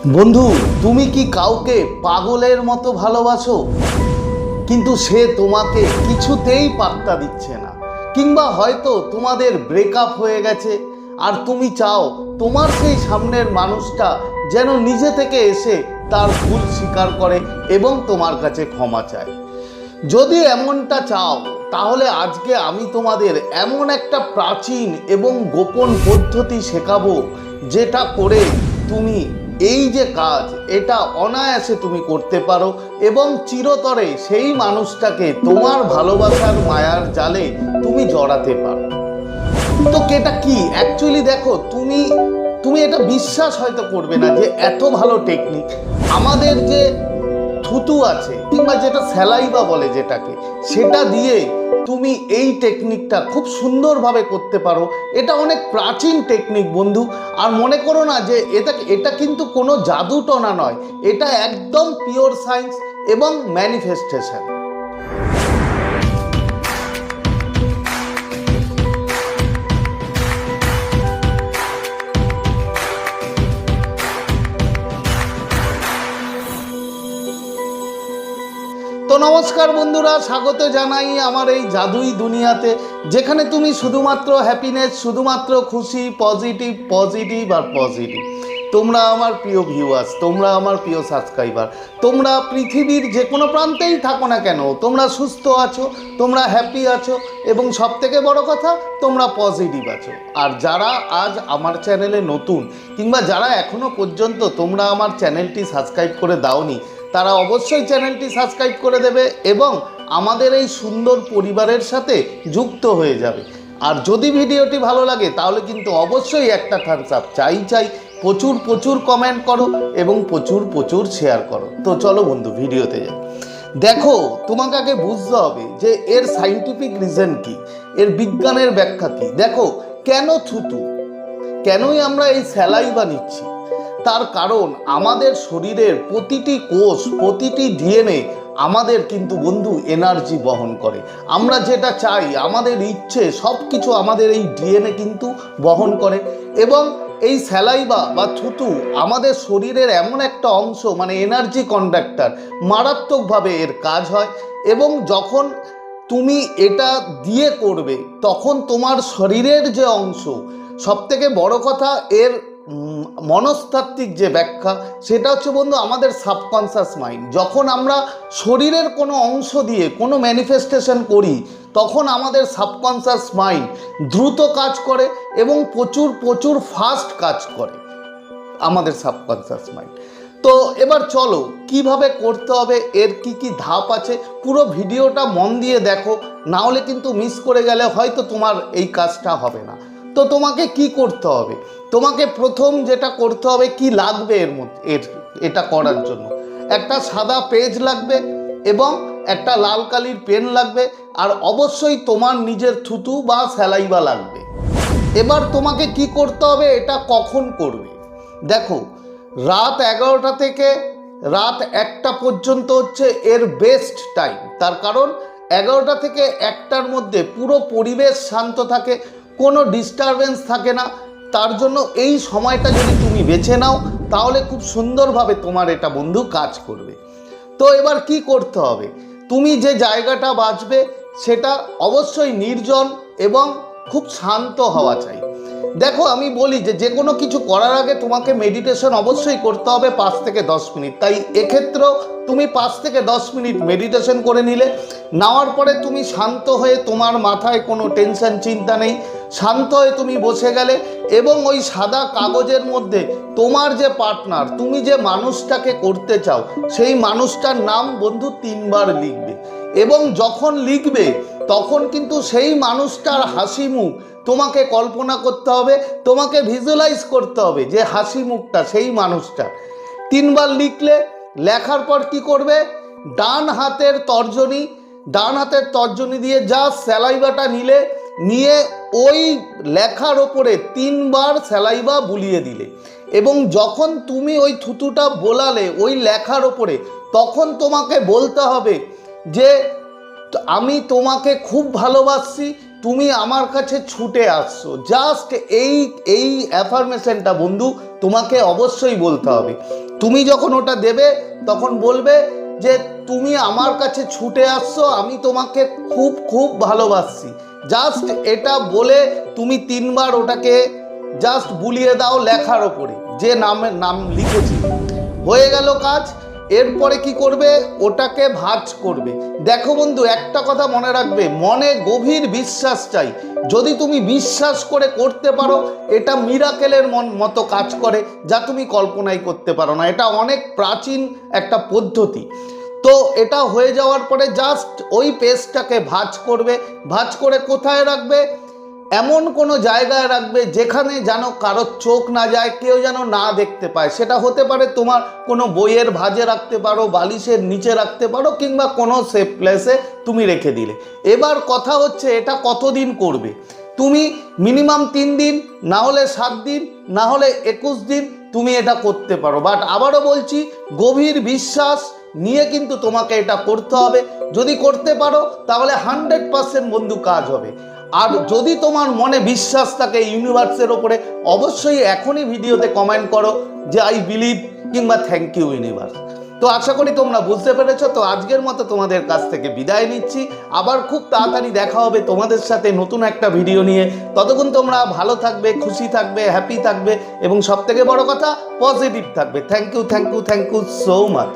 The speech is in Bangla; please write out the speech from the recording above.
বন্ধু, তুমি কি কাউকে পাগলের মতো ভালোবাসো কিন্তু সে তোমাকে কিছুতেই পাত্তা দিচ্ছে না, কিংবা হয়তো তোমাদের ব্রেকআপ হয়ে গেছে আর তুমি চাও তোমার সেই সামনের মানুষটা যেন নিজে থেকে এসে তার ভুল স্বীকার করে এবং তোমার কাছে ক্ষমা চায়। যদি এমনটা চাও তাহলে আজকে আমি তোমাদের এমন একটা প্রাচীন এবং গোপন পদ্ধতি শেখাবো যেটা করে তুমি এই যে কাজ এটা অনায়াসে তুমি করতে পারো এবং চিরতরে সেই মানুষটাকে তোমার ভালোবাসার মায়ার জালে তুমি জড়াতে পারো। তো এটা কি অ্যাকচুয়ালি দেখো, তুমি এটা বিশ্বাস হয়তো করবে না যে এত ভালো টেকনিক আমাদের যে থুতু আছে কিংবা যেটা স্যালাইভা বলে যেটাকে, সেটা দিয়ে তুমি এই টেকনিকটা খুব সুন্দরভাবে করতে পারো। এটা অনেক প্রাচীন টেকনিক বন্ধু, আর মনে করো না যে এটা কিন্তু কোনো জাদুটনা নয়, এটা একদম পিওর সায়েন্স এবং ম্যানিফেস্টেশন। তো নমস্কার বন্ধুরা, স্বাগত জানাই আমার এই জাদুই দুনিয়াতে, যেখানে তুমি শুধুমাত্র হ্যাপিনেস, শুধুমাত্র খুশি, পজিটিভ পজিটিভ আর পজিটিভ। তোমরা আমার প্রিয় ভিউয়ার্স, তোমরা আমার প্রিয় সাবস্ক্রাইবার, তোমরা পৃথিবীর যে কোনো প্রান্তেই থাকো না কেন, তোমরা সুস্থ আছো, তোমরা হ্যাপি আছো এবং সবথেকে বড় কথা তোমরা পজিটিভ আছো। আর যারা আজ আমার চ্যানেলে নতুন কিংবা যারা এখনো পর্যন্ত তোমরা আমার চ্যানেলটি সাবস্ক্রাইব করে দাওনি, তারা অবশ্যই চ্যানেলটি সাবস্ক্রাইব করে দেবে এবং আমাদের এই সুন্দর পরিবারের সাথে যুক্ত হয়ে যাবে। আর যদি ভিডিওটি ভালো লাগে তাহলে কিন্তু অবশ্যই একটা থামস আপ চাই, প্রচুর প্রচুর কমেন্ট করো এবং প্রচুর প্রচুর শেয়ার করো। তো চলো বন্ধু, ভিডিওতে যাই। দেখো, তোমাকে আগে বুঝতে হবে যে এর সাইন্টিফিক রিজন কি, এর বিজ্ঞানের ব্যাখ্যা কি। দেখো, কেন থুতু, কেনই আমরা এই স্যালাইভা নিচ্ছি, তার কারণ আমাদের শরীরের প্রতিটি কোষ, প্রতিটি ডিএনএ আমাদের কিন্তু বন্ধু এনার্জি বহন করে। আমরা যেটা চাই, আমাদের ইচ্ছে, সব কিছু আমাদের এই ডিএনএ কিন্তু বহন করে। এবং এই স্যালাইভা বা থুতু আমাদের শরীরের এমন একটা অংশ, মানে এনার্জি কন্ডাক্টর, মারাত্মকভাবে এর কাজ হয়। এবং যখন তুমি এটা দিয়ে করবে তখন তোমার শরীরের যে অংশ, সবথেকে বড় কথা এর মনস্তাত্ত্বিক যে ব্যাখ্যা, সেটা হচ্ছে বন্ধু আমাদের সাবকনসিয়াস মাইন্ড। যখন আমরা শরীরের কোনো অংশ দিয়ে কোনো ম্যানিফেস্টেশন করি তখন আমাদের সাবকনসিয়াস মাইন্ড দ্রুত কাজ করে এবং প্রচুর প্রচুর ফাস্ট কাজ করে আমাদের সাবকনসিয়াস মাইন্ড। তো এবার চলো কিভাবে করতে হবে, এর কি কি ধাপ আছে, পুরো ভিডিওটা মন দিয়ে দেখো, না হলে কিন্তু মিস করে গেলে হয়তো তোমার এই কাজটা হবে না। তো তোমাকে কি করতে হবে, তোমাকে প্রথম যেটা করতে হবে, কি লাগবে এর মধ্যে, এটা করার জন্য একটা সাদা পেজ লাগবে এবং একটা লাল কালির পেন লাগবে, আর অবশ্যই তোমার নিজের থুতু বা স্যালাইভা লাগবে। এবার তোমাকে কি করতে হবে, এটা কখন করবে। দেখো, রাত 11টা থেকে রাত 1টা পর্যন্ত হচ্ছে এর বেস্ট টাইম। তার কারণ 11টা থেকে 1টার মধ্যে পুরো পরিবেশ শান্ত থাকে, কোনো ডিস্টারবেন্স থাকে না। তার জন্য এই সময়টা যদি তুমি বেছে নাও তাহলে খুব সুন্দরভাবে তোমার এটা বন্ধু কাজ করবে। তো এবার কি করতে হবে, তুমি যে জায়গাটা বাছবে সেটা অবশ্যই নির্জন এবং খুব শান্ত হওয়া চাই। দেখো, আমি বলি যে কোনো কিছু করার আগে তোমাকে মেডিটেশন অবশ্যই করতে হবে 5 থেকে 10 মিনিট। তাই এক্ষেত্রেও তুমি 5 থেকে 10 মিনিট মেডিটেশন করে নিলে, নেওয়ার পরে তুমি শান্ত হয়ে, তোমার মাথায় কোনো টেনশন চিন্তা নেই, শান্ত হয়ে তুমি বসে গেলে এবং ওই সাদা কাগজের মধ্যে তোমার যে পার্টনার, তুমি যে মানুষটাকে করতে চাও সেই মানুষটার নাম বন্ধু 3 বার লিখবে। এবং যখন লিখবে তখন কিন্তু সেই মানুষটার হাসি মুখ তোমাকে কল্পনা করতে হবে, তোমাকে ভিজুয়ালাইজ করতে হবে যে হাসি মুখটা সেই মানুষটা। 3 বার লিখলে, লেখার পর কি করবে, ডান হাতের তর্জনী দিয়ে যা স্যালাইভাটা নিয়ে ওই লেখার ওপরে 3 বার স্যালাইভা বুলিয়ে দিলে এবং যখন তুমি ওই থুতুটা বোলালে ওই লেখার ওপরে, তখন তোমাকে বলতে হবে যে আমি তোমাকে খুব ভালোবাসি, তুমি আমার কাছে ছুটে আসছো। জাস্ট এই অ্যাফার্মেশনটা বন্ধু তোমাকে অবশ্যই বলতে হবে। তুমি যখন ওটা দেবে তখন বলবে যে তুমি আমার কাছে ছুটে আসছো, আমি তোমাকে খুব খুব ভালোবাসছি। জাস্ট এটা বলে তুমি 3 বার ওটাকে জাস্ট বুলিয়ে দাও লেখার ওপরে, যে নাম লিখেছি। হয়ে গেল কাজ। এরপরে কি করবে, ওটাকে ভাঁজ করবে। দেখো বন্ধু, একটা কথা মনে রাখবে, মনে গভীর বিশ্বাস চাই। যদি তুমি বিশ্বাস করে করতে পারো, এটা মিরাকেলের মতো কাজ করে, যা তুমি কল্পনাই করতে পারো না। এটা অনেক প্রাচীন একটা পদ্ধতি। তো এটা হয়ে যাওয়ার পরে জাস্ট ওই পেস্টটাকে ভাঁজ করবে। ভাঁজ করে কোথায় রাখবে, এমন কোনো জায়গায় রাখবে যেখানে যেন কারোর চোখ না যায়, কেউ যেন না দেখতে পায়। সেটা হতে পারে তোমার কোনো বইয়ের ভাঁজে রাখতে পারো, বালিশের নিচে রাখতে পারো, কিংবা কোনো সেফ প্লেসে তুমি রেখে দিলে। এবার কথা হচ্ছে এটা কতদিন করবে। তুমি মিনিমাম 3 দিন, না হলে 7 দিন, না হলে 21 দিন তুমি এটা করতে পারো। বাট আবারও বলছি, গভীর বিশ্বাস নিয়ে কিন্তু তোমাকে এটা করতে হবে। যদি করতে পারো তাহলে 100% বন্ধু কাজ হবে। আর যদি তোমার মনে বিশ্বাস থাকে ইউনিভার্সের ওপরে, অবশ্যই এখনই ভিডিওতে কমেন্ট করো যে আই বিলিভ কিংবা থ্যাংক ইউ ইউনিভার্স। তো আশা করি তোমরা বুঝতে পেরেছো। তো আজকের মতো তোমাদের কাছ থেকে বিদায় নিচ্ছি। আবার খুব তাড়াতাড়ি দেখা হবে তোমাদের সাথে নতুন একটা ভিডিও নিয়ে। ততক্ষণ তোমরা ভালো থাকবে, খুশি থাকবে, হ্যাপি থাকবে এবং সবথেকে বড় কথা পজিটিভ থাকবে। Thank you so much.